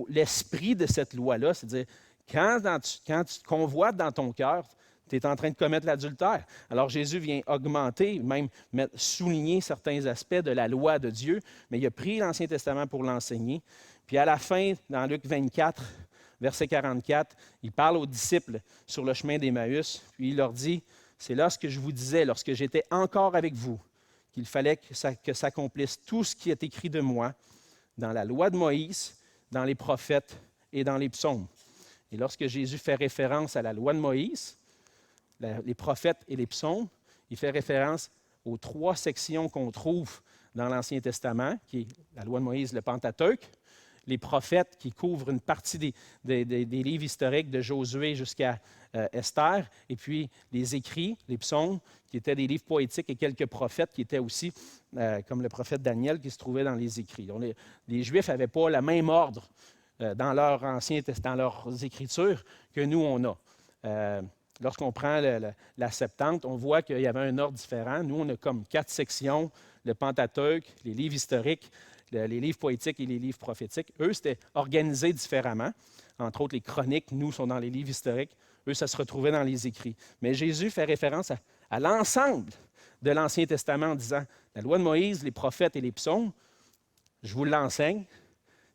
S1: l'esprit de cette loi-là, c'est-à-dire, quand tu te convoites dans ton cœur, tu es en train de commettre l'adultère. Alors Jésus vient augmenter, même souligner certains aspects de la loi de Dieu, mais il a pris l'Ancien Testament pour l'enseigner. Puis à la fin, dans Luc 24, verset 44, il parle aux disciples sur le chemin d'Emmaüs, puis il leur dit, « C'est là ce que je vous disais lorsque j'étais encore avec vous, qu'il fallait que s'accomplisse tout ce qui est écrit de moi dans la loi de Moïse, dans les prophètes et dans les psaumes. » Et lorsque Jésus fait référence à la loi de Moïse, les prophètes et les psaumes, il fait référence aux 3 sections qu'on trouve dans l'Ancien Testament, qui est la loi de Moïse, le Pentateuque, les prophètes qui couvrent une partie des livres historiques de Josué jusqu'à Esther, et puis les écrits, les psaumes, qui étaient des livres poétiques, et quelques prophètes qui étaient aussi, comme le prophète Daniel, qui se trouvait dans les écrits. Donc, les Juifs n'avaient pas le même ordre dans dans leurs Écritures que nous, on a. Lorsqu'on prend la Septante, on voit qu'il y avait un ordre différent. Nous, on a comme 4 sections, le Pentateuque, les livres historiques, les livres poétiques et les livres prophétiques. Eux, c'était organisé différemment. Entre autres, les chroniques, nous, sont dans les livres historiques. Eux, ça se retrouvait dans les écrits. Mais Jésus fait référence à l'ensemble de l'Ancien Testament en disant, la loi de Moïse, les prophètes et les psaumes, je vous l'enseigne.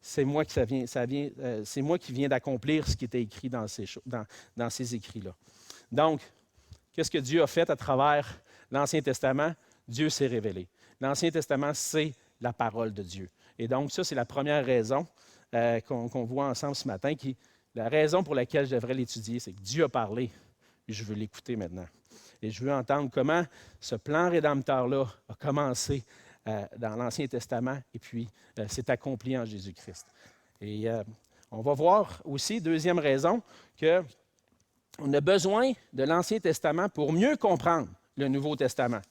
S1: C'est moi qui viens d'accomplir ce qui était écrit dans ces écrits-là. Donc, qu'est-ce que Dieu a fait à travers l'Ancien Testament? Dieu s'est révélé. L'Ancien Testament, c'est la parole de Dieu. Et donc, ça, c'est la première raison qu'on voit ensemble ce matin. La raison pour laquelle je devrais l'étudier, c'est que Dieu a parlé, et je veux l'écouter maintenant. Et je veux entendre comment ce plan rédempteur-là a commencé dans l'Ancien Testament et puis s'est accompli en Jésus-Christ. Et on va voir aussi, deuxième raison, qu'on a besoin de l'Ancien Testament pour mieux comprendre le Nouveau Testament.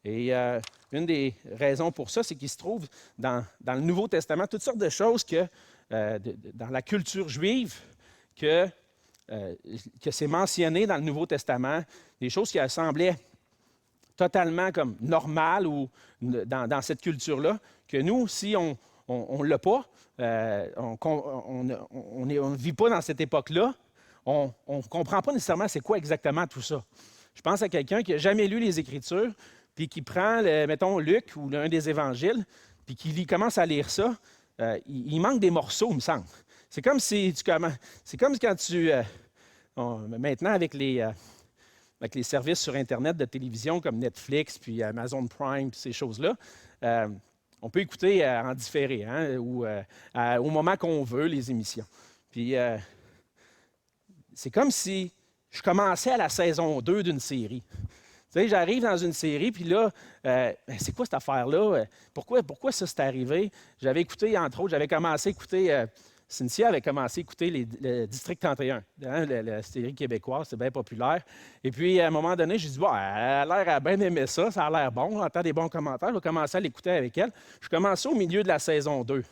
S1: Et une des raisons pour ça, c'est qu'il se trouve dans le Nouveau Testament toutes sortes de choses dans la culture juive que c'est mentionné dans le Nouveau Testament, des choses qui semblaient totalement comme normales ou dans cette culture-là, que nous, si on ne l'a pas. On ne vit pas dans cette époque-là. On ne comprend pas nécessairement c'est quoi exactement tout ça. Je pense à quelqu'un qui n'a jamais lu les Écritures, puis qui prend, mettons, Luc ou l'un des évangiles, puis qui commence à lire ça. Il manque des morceaux, il me semble. C'est comme si c'est comme quand tu... maintenant, avec les services sur Internet de télévision comme Netflix, puis Amazon Prime, puis ces choses-là, on peut écouter en différé, hein, ou au moment qu'on veut, les émissions. Puis c'est comme si je commençais à la saison 2 d'une série. Tu sais, j'arrive dans une série, puis là, c'est quoi cette affaire-là? Pourquoi ça s'est arrivé? J'avais écouté, entre autres, j'avais commencé à écouter... Cynthia avait commencé à écouter le District 31, hein, la série québécoise, c'est bien populaire. Et puis, à un moment donné, j'ai dit, bon, elle a l'air à bien aimer ça, ça a l'air bon, on entend des bons commentaires, je vais commencer à l'écouter avec elle. Je commençais au milieu de la saison 2.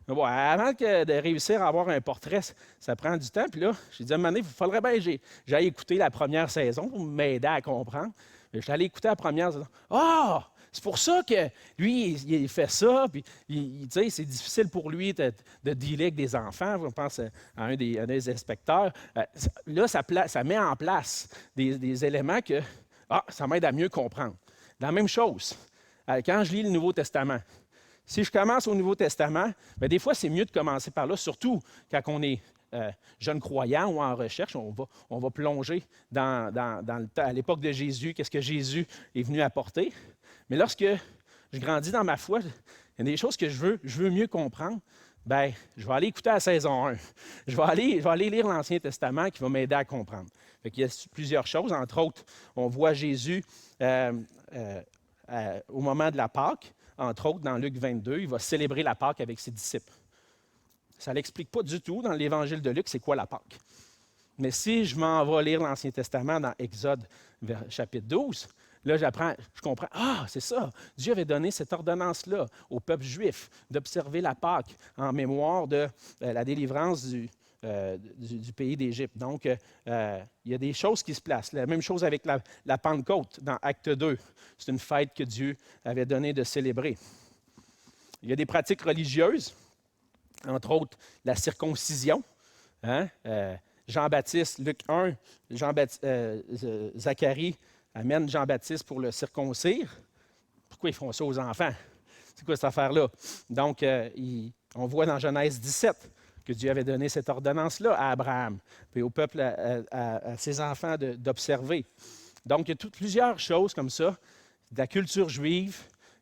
S1: Mais bon, avant de réussir à avoir un portrait, ça prend du temps. Puis là, j'ai dit à un moment donné, il faudrait bien que j'aille écouter la première saison pour m'aider à comprendre. Je suis allé écouter la première saison. Ah! C'est pour ça que lui, il fait ça, puis tu sais, c'est difficile pour lui de dealer avec des enfants. On pense à un des inspecteurs. Là, ça met en place des éléments que ça m'aide à mieux comprendre. La même chose, quand je lis le Nouveau Testament. Si je commence au Nouveau Testament, bien, des fois, c'est mieux de commencer par là, surtout quand on est jeune croyant ou en recherche. On va plonger à l'époque de Jésus, qu'est-ce que Jésus est venu apporter. Mais lorsque je grandis dans ma foi, il y a des choses que je veux mieux comprendre. Bien, je vais aller écouter la saison 1. Je vais aller lire l'Ancien Testament qui va m'aider à comprendre. Fait qu'il y a plusieurs choses. Entre autres, on voit Jésus au moment de la Pâque. Entre autres, dans Luc 22, il va célébrer la Pâque avec ses disciples. Ça ne l'explique pas du tout dans l'Évangile de Luc, c'est quoi la Pâque. Mais si je m'en vais lire l'Ancien Testament dans Exode chapitre 12, là, je comprends, c'est ça, Dieu avait donné cette ordonnance-là au peuple juif d'observer la Pâque en mémoire de la délivrance du pays d'Égypte. Donc, il y a des choses qui se placent. La même chose avec la Pentecôte dans Acte 2. C'est une fête que Dieu avait donné de célébrer. Il y a des pratiques religieuses, entre autres la circoncision. Hein? Jean-Baptiste, Luc 1, Zacharie amène Jean-Baptiste pour le circoncire. Pourquoi ils font ça aux enfants? C'est quoi cette affaire-là? Donc, on voit dans Genèse 17 que Dieu avait donné cette ordonnance-là à Abraham, puis au peuple, à ses enfants d'observer. Donc, il y a plusieurs choses comme ça, de la culture juive,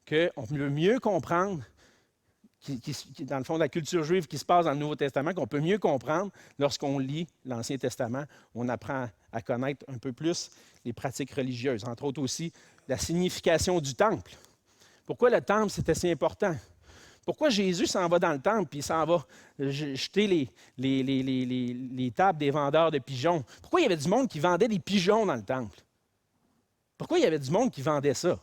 S1: qu'on peut mieux comprendre, dans le fond, de la culture juive qui se passe dans le Nouveau Testament, qu'on peut mieux comprendre lorsqu'on lit l'Ancien Testament. On apprend à connaître un peu plus les pratiques religieuses, entre autres aussi la signification du temple. Pourquoi le temple, c'était si important? Pourquoi Jésus s'en va dans le temple puis il s'en va jeter les tables des vendeurs de pigeons? Pourquoi il y avait du monde qui vendait des pigeons dans le temple? Pourquoi il y avait du monde qui vendait ça?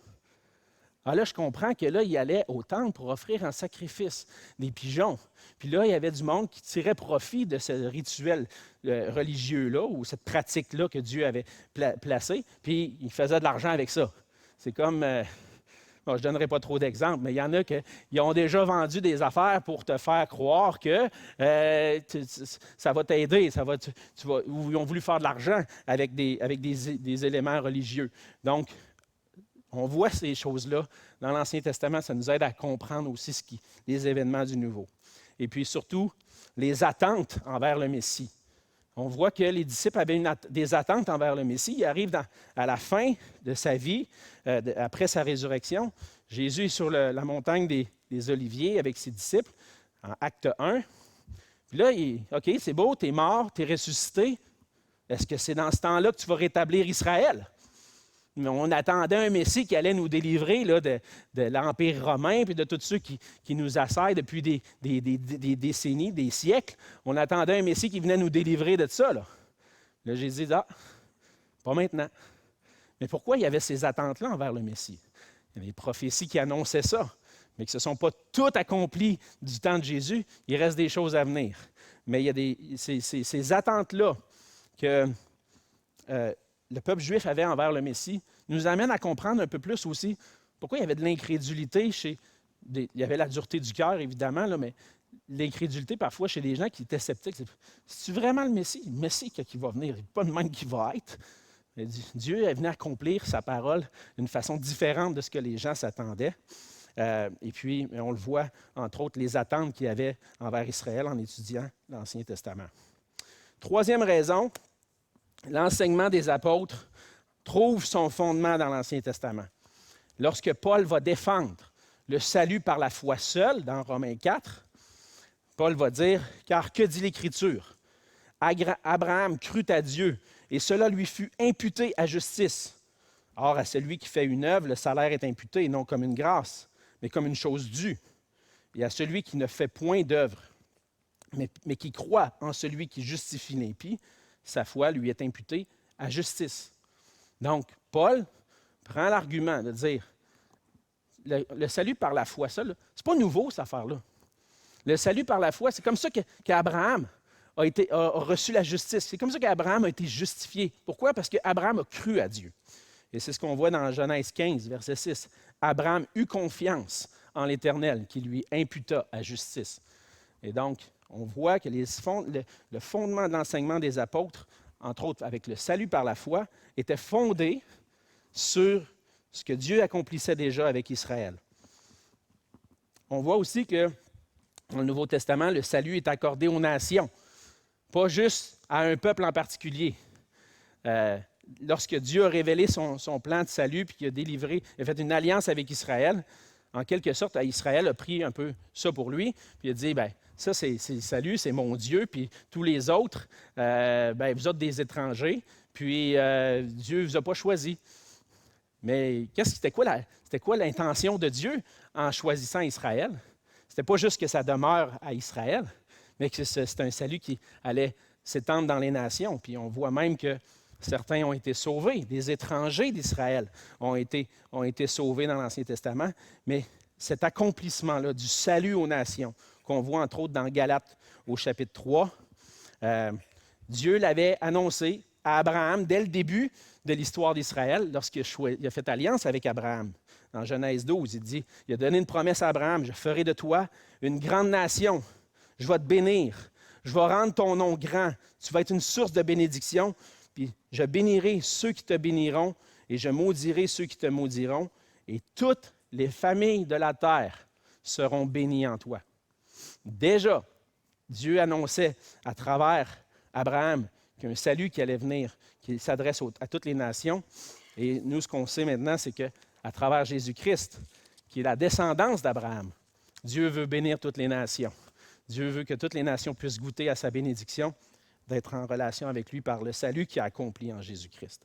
S1: Alors là, je comprends que là, il allait au temple pour offrir un sacrifice, des pigeons. Puis là, il y avait du monde qui tirait profit de ce rituel religieux-là ou cette pratique-là que Dieu avait placée, puis il faisait de l'argent avec ça. C'est comme, je ne donnerai pas trop d'exemples, mais il y en a qui ont déjà vendu des affaires pour te faire croire que ça va t'aider, ou ils ont voulu faire de l'argent avec des éléments religieux. Donc, on voit ces choses-là dans l'Ancien Testament. Ça nous aide à comprendre aussi les événements du Nouveau. Et puis surtout, les attentes envers le Messie. On voit que les disciples avaient des attentes envers le Messie. Il arrive à la fin de sa vie, après sa résurrection. Jésus est sur la montagne des Oliviers avec ses disciples, en Acte 1. Puis là, OK, c'est beau, tu es mort, tu es ressuscité. Est-ce que c'est dans ce temps-là que tu vas rétablir Israël? Mais on attendait un Messie qui allait nous délivrer là, de l'Empire romain puis de tous ceux qui nous assaillent depuis des décennies, des siècles. On attendait un Messie qui venait nous délivrer de ça. Là Jésus dit, pas maintenant. Mais pourquoi il y avait ces attentes-là envers le Messie? Il y avait des prophéties qui annonçaient ça, mais qui ne se sont pas toutes accomplies du temps de Jésus. Il reste des choses à venir. Mais il y a ces attentes-là que le peuple juif avait envers le Messie nous amène à comprendre un peu plus aussi pourquoi il y avait de l'incrédulité chez il y avait la dureté du cœur, évidemment, là, mais l'incrédulité parfois chez les gens qui étaient sceptiques. C'est-tu vraiment le Messie? Le Messie qui va venir, pas le même qui va être. Mais Dieu est venu accomplir sa parole d'une façon différente de ce que les gens s'attendaient. Et puis, on le voit, entre autres, les attentes qu'il y avait envers Israël en étudiant l'Ancien Testament. Troisième raison, l'enseignement des apôtres trouve son fondement dans l'Ancien Testament. Lorsque Paul va défendre le salut par la foi seule, dans Romains 4, Paul va dire, « Car que dit l'Écriture? Abraham crut à Dieu, et cela lui fut imputé à justice. Or, à celui qui fait une œuvre, le salaire est imputé, non comme une grâce, mais comme une chose due. Et à celui qui ne fait point d'œuvre, mais qui croit en celui qui justifie l'impie, sa foi lui est imputée à justice. » Donc, Paul prend l'argument de dire, le salut par la foi seul, c'est pas nouveau cette affaire-là. Le salut par la foi, c'est comme ça qu'Abraham a reçu la justice. C'est comme ça qu'Abraham a été justifié. Pourquoi? Parce qu'Abraham a cru à Dieu. Et c'est ce qu'on voit dans Genèse 15, verset 6. Abraham eut confiance en l'Éternel qui lui imputa à justice. Et donc, on voit que le fondement de l'enseignement des apôtres, entre autres avec le salut par la foi, était fondé sur ce que Dieu accomplissait déjà avec Israël. On voit aussi que dans le Nouveau Testament, le salut est accordé aux nations, pas juste à un peuple en particulier. Lorsque Dieu a révélé son plan de salut puis qu'il a fait une alliance avec Israël, en quelque sorte, Israël a pris un peu ça pour lui, puis il a dit, bien, ça c'est le salut, c'est mon Dieu, puis tous les autres, vous êtes des étrangers, puis Dieu ne vous a pas choisi. Mais c'était quoi l'intention de Dieu en choisissant Israël? C'était pas juste que ça demeure à Israël, mais que c'est un salut qui allait s'étendre dans les nations. Puis on voit même que certains ont été sauvés, des étrangers d'Israël ont été sauvés dans l'Ancien Testament. Mais cet accomplissement-là du salut aux nations, qu'on voit entre autres dans Galates au chapitre 3, Dieu l'avait annoncé à Abraham dès le début de l'histoire d'Israël, lorsqu'il a fait alliance avec Abraham. Dans Genèse 12, il a donné une promesse à Abraham, « Je ferai de toi une grande nation, je vais te bénir, je vais rendre ton nom grand, tu vas être une source de bénédiction, puis je bénirai ceux qui te béniront, et je maudirai ceux qui te maudiront, et toutes les familles de la terre seront bénies en toi. » Déjà, Dieu annonçait à travers Abraham qu'un salut qui allait venir, qui s'adresse à toutes les nations. Et nous, ce qu'on sait maintenant, c'est qu'à travers Jésus-Christ, qui est la descendance d'Abraham, Dieu veut bénir toutes les nations. Dieu veut que toutes les nations puissent goûter à sa bénédiction, d'être en relation avec lui par le salut qu'il a accompli en Jésus-Christ.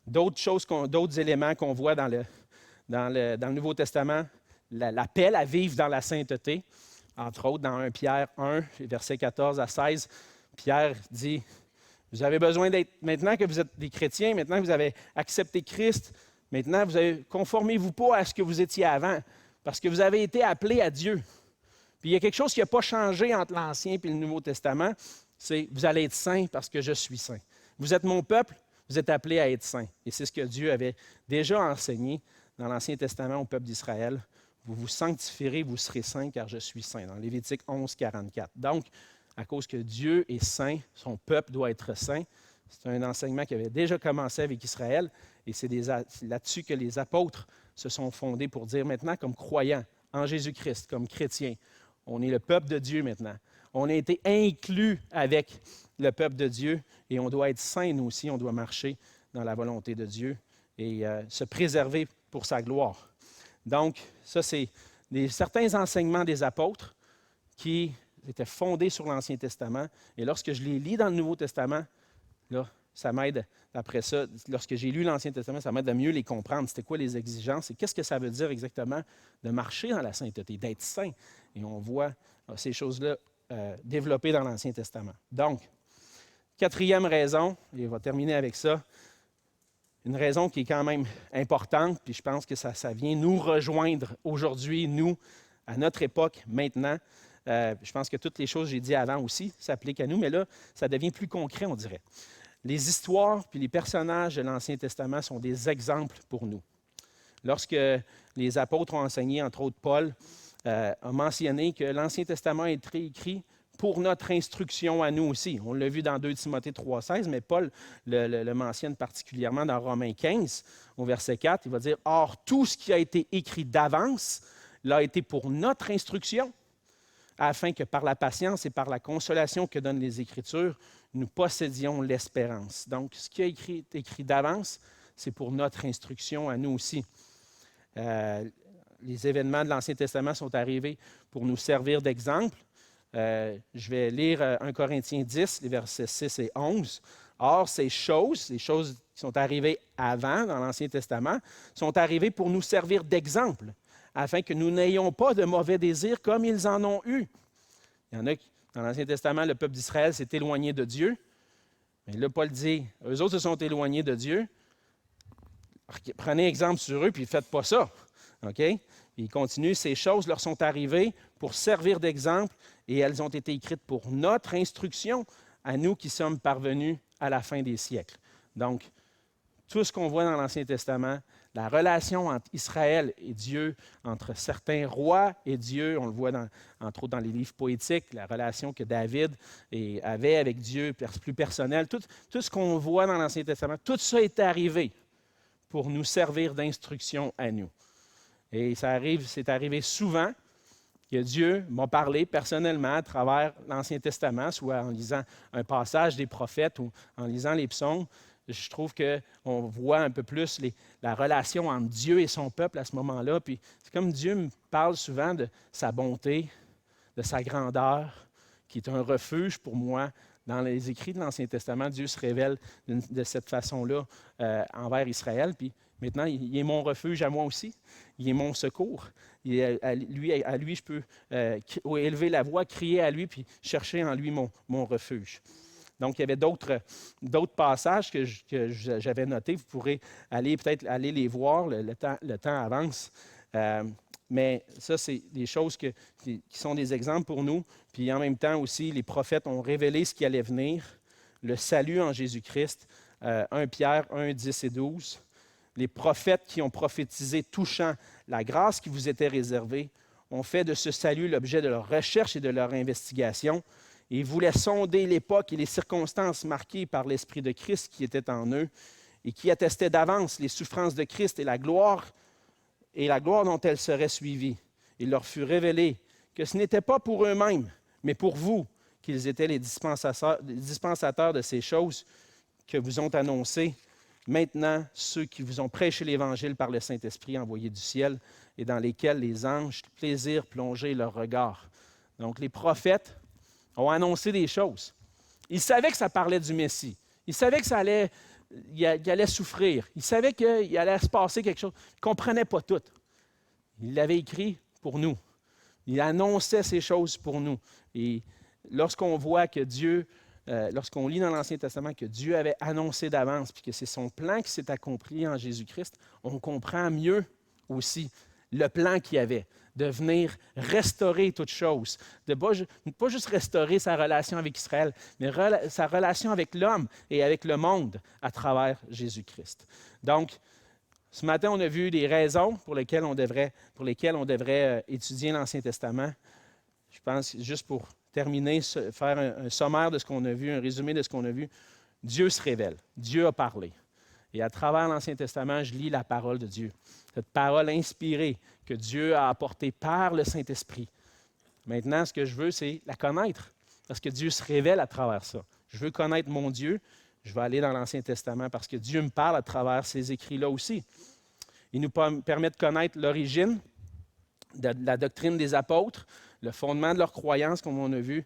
S1: D'autres éléments qu'on voit dans le Nouveau Testament, l'appel à vivre dans la sainteté, entre autres dans 1 Pierre 1, versets 14 à 16, Pierre dit, « Vous avez besoin d'être, maintenant que vous êtes des chrétiens, maintenant que vous avez accepté Christ, maintenant conformez-vous pas à ce que vous étiez avant, parce que vous avez été appelés à Dieu. » Puis il y a quelque chose qui n'a pas changé entre l'Ancien et le Nouveau Testament, c'est « Vous allez être saints parce que je suis saint. Vous êtes mon peuple, vous êtes appelés à être saints. » Et c'est ce que Dieu avait déjà enseigné dans l'Ancien Testament au peuple d'Israël. « Vous vous sanctifierez, vous serez saints car je suis saint. » Dans Lévitique 11, 44. Donc, à cause que Dieu est saint, son peuple doit être saint. C'est un enseignement qui avait déjà commencé avec Israël et c'est là-dessus que les apôtres se sont fondés pour dire maintenant, comme croyants en Jésus-Christ, comme chrétiens, on est le peuple de Dieu maintenant. On a été inclus avec le peuple de Dieu et on doit être saints, nous aussi, on doit marcher dans la volonté de Dieu et se préserver pour sa gloire. Donc, ça, c'est certains enseignements des apôtres qui étaient fondés sur l'Ancien Testament. Et lorsque je les lis dans le Nouveau Testament, là, ça m'aide, après ça, lorsque j'ai lu l'Ancien Testament, ça m'aide à mieux les comprendre. C'était quoi les exigences et qu'est-ce que ça veut dire exactement de marcher dans la sainteté, d'être saint. Et on voit ces choses-là développées dans l'Ancien Testament. Donc, quatrième raison, et on va terminer avec ça, une raison qui est quand même importante, puis je pense que ça vient nous rejoindre aujourd'hui, nous, à notre époque, maintenant. Je pense que toutes les choses que j'ai dit avant aussi s'appliquent à nous, mais là, ça devient plus concret, on dirait. Les histoires puis les personnages de l'Ancien Testament sont des exemples pour nous. Lorsque les apôtres ont enseigné, entre autres Paul, a mentionné que l'Ancien Testament a été écrit pour notre instruction à nous aussi. On l'a vu dans 2 Timothée 3,16, mais Paul le mentionne particulièrement dans Romains 15, au verset 4. Il va dire « Or, tout ce qui a été écrit d'avance l'a été pour notre instruction, afin que par la patience et par la consolation que donnent les Écritures, nous possédions l'espérance. » Donc, ce qui a été écrit d'avance, c'est pour notre instruction à nous aussi. Les événements de l'Ancien Testament sont arrivés pour nous servir d'exemple. Je vais lire 1 Corinthiens 10, les versets 6 et 11. « Or, ces choses qui sont arrivées avant dans l'Ancien Testament, sont arrivées pour nous servir d'exemple, afin que nous n'ayons pas de mauvais désirs comme ils en ont eu. » Il y en a qui, dans l'Ancien Testament, le peuple d'Israël s'est éloigné de Dieu. Mais là, Paul dit, eux autres se sont éloignés de Dieu. Prenez exemple sur eux, puis ne faites pas ça. OK? Il continue, ces choses leur sont arrivées pour servir d'exemple et elles ont été écrites pour notre instruction à nous qui sommes parvenus à la fin des siècles. Donc, tout ce qu'on voit dans l'Ancien Testament, la relation entre Israël et Dieu, entre certains rois et Dieu, on le voit entre autres dans les livres poétiques, la relation que David avait avec Dieu, plus personnelle, tout ce qu'on voit dans l'Ancien Testament, tout ça est arrivé pour nous servir d'instruction à nous. Et c'est arrivé souvent que Dieu m'a parlé personnellement à travers l'Ancien Testament, soit en lisant un passage des prophètes ou en lisant les psaumes. Je trouve qu'on voit un peu plus la relation entre Dieu et son peuple à ce moment-là. Puis c'est comme Dieu me parle souvent de sa bonté, de sa grandeur, qui est un refuge pour moi. Dans les écrits de l'Ancien Testament, Dieu se révèle de cette façon-là envers Israël. Puis maintenant, il est mon refuge à moi aussi. Il est mon secours. À lui, je peux élever la voix, crier à lui, puis chercher en lui mon refuge. Donc, il y avait d'autres passages que j'avais notés. Vous pourrez peut-être aller les voir. Le temps avance. Mais ça, c'est des choses qui sont des exemples pour nous. Puis en même temps aussi, les prophètes ont révélé ce qui allait venir, le salut en Jésus-Christ. 1 Pierre 1, 10 et 12. Les prophètes qui ont prophétisé touchant la grâce qui vous était réservée ont fait de ce salut l'objet de leur recherche et de leur investigation. Et ils voulaient sonder l'époque et les circonstances marquées par l'Esprit de Christ qui était en eux et qui attestait d'avance les souffrances de Christ et la gloire dont elles seraient suivies. Il leur fut révélé que ce n'était pas pour eux-mêmes, mais pour vous, qu'ils étaient les dispensateurs de ces choses que vous ont annoncées. Maintenant, ceux qui vous ont prêché l'Évangile par le Saint-Esprit envoyé du ciel et dans lesquels les anges plaisir plonger leur regard. Donc, les prophètes ont annoncé des choses. Ils savaient que ça parlait du Messie. Ils savaient que il allait souffrir. Ils savaient qu'il allait se passer quelque chose. Ils ne comprenaient pas tout. Ils l'avaient écrit pour nous. Ils annonçaient ces choses pour nous. Et lorsqu'on voit que lorsqu'on lit dans l'Ancien Testament que Dieu avait annoncé d'avance, puis que c'est son plan qui s'est accompli en Jésus-Christ, on comprend mieux aussi le plan qu'il y avait, de venir restaurer toutes choses, de pas juste restaurer sa relation avec Israël, mais sa relation avec l'homme et avec le monde à travers Jésus-Christ. Donc, ce matin, on a vu des raisons pour lesquelles on devrait étudier l'Ancien Testament. Je pense, juste pour terminer, faire un sommaire de ce qu'on a vu, un résumé de ce qu'on a vu. Dieu se révèle. Dieu a parlé. Et à travers l'Ancien Testament, je lis la parole de Dieu. Cette parole inspirée que Dieu a apportée par le Saint-Esprit. Maintenant, ce que je veux, c'est la connaître. Parce que Dieu se révèle à travers ça. Je veux connaître mon Dieu. Je vais aller dans l'Ancien Testament parce que Dieu me parle à travers ces écrits-là aussi. Il nous permet de connaître l'origine de la doctrine des apôtres, le fondement de leur croyance, comme on a vu,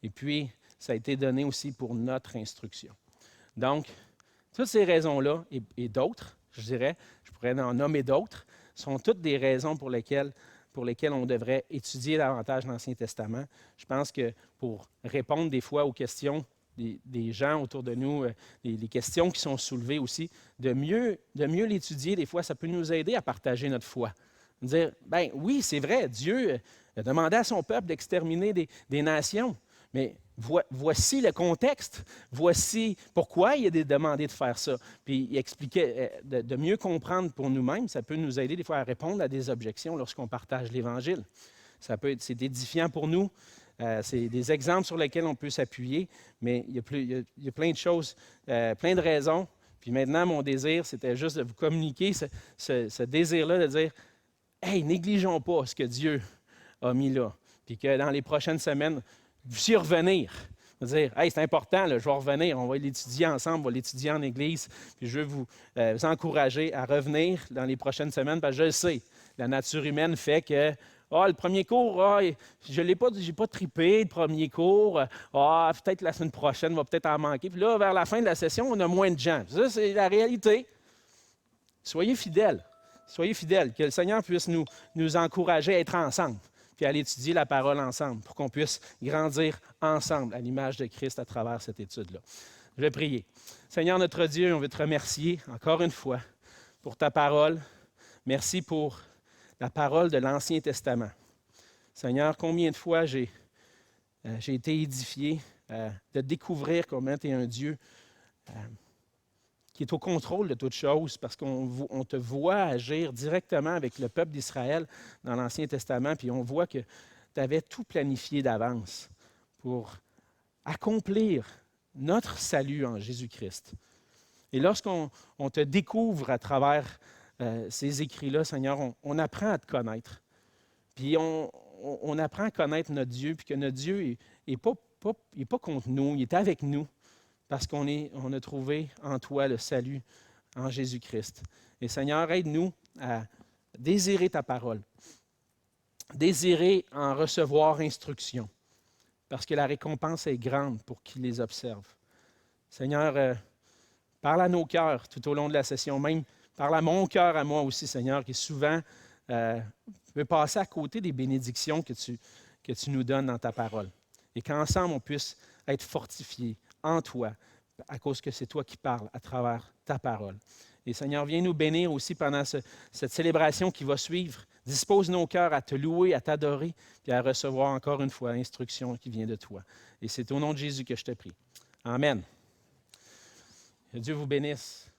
S1: et puis ça a été donné aussi pour notre instruction. Donc, toutes ces raisons-là, et d'autres, je dirais, je pourrais en nommer d'autres, sont toutes des raisons pour lesquelles on devrait étudier davantage l'Ancien Testament. Je pense que pour répondre des fois aux questions des gens autour de nous, les questions qui sont soulevées aussi, de mieux l'étudier, des fois, ça peut nous aider à partager notre foi. Dire, bien oui, c'est vrai, Dieu a demandé à son peuple d'exterminer des nations, mais voici le contexte, voici pourquoi il a demandé de faire ça. Puis il expliquait de mieux comprendre pour nous-mêmes, ça peut nous aider des fois à répondre à des objections lorsqu'on partage l'Évangile. C'est édifiant pour nous, c'est des exemples sur lesquels on peut s'appuyer, mais il y a plein de choses, plein de raisons. Puis maintenant, mon désir, c'était juste de vous communiquer ce désir-là de dire, hey, négligeons pas ce que Dieu a mis là. Puis que dans les prochaines semaines, vous y revenir. Dire, hey, c'est important, là, je vais revenir, on va l'étudier ensemble, on va l'étudier en Église. Puis je veux vous encourager à revenir dans les prochaines semaines, parce que je le sais, la nature humaine fait que, le premier cours, je n'ai pas trippé le premier cours, peut-être la semaine prochaine, va peut-être en manquer. Puis là, vers la fin de la session, on a moins de gens. Ça, c'est la réalité. Soyez fidèles. Soyez fidèles. Que le Seigneur puisse nous encourager à être ensemble, puis à aller étudier la parole ensemble, pour qu'on puisse grandir ensemble à l'image de Christ à travers cette étude-là. Je vais prier. Seigneur notre Dieu, on veut te remercier encore une fois pour ta parole. Merci pour la parole de l'Ancien Testament. Seigneur, combien de fois j'ai été édifié de découvrir comment tu es un Dieu qui est au contrôle de toutes choses, parce qu'on te voit agir directement avec le peuple d'Israël dans l'Ancien Testament, puis on voit que tu avais tout planifié d'avance pour accomplir notre salut en Jésus-Christ. Et lorsqu'on te découvre à travers ces écrits-là, Seigneur, on apprend à te connaître. Puis on apprend à connaître notre Dieu, puis que notre Dieu n'est pas contre nous, il est avec nous, parce qu'on a trouvé en toi le salut en Jésus-Christ. Et Seigneur, aide-nous à désirer ta parole, désirer en recevoir instruction, parce que la récompense est grande pour qui les observe. Seigneur, parle à nos cœurs tout au long de la session, même parle à mon cœur à moi aussi, Seigneur, qui souvent veut passer à côté des bénédictions que tu nous donnes dans ta parole. Et qu'ensemble, on puisse être fortifiés en toi, à cause que c'est toi qui parles à travers ta parole. Et Seigneur, viens nous bénir aussi pendant cette célébration qui va suivre. Dispose nos cœurs à te louer, à t'adorer, puis à recevoir encore une fois l'instruction qui vient de toi. Et c'est au nom de Jésus que je te prie. Amen. Que Dieu vous bénisse.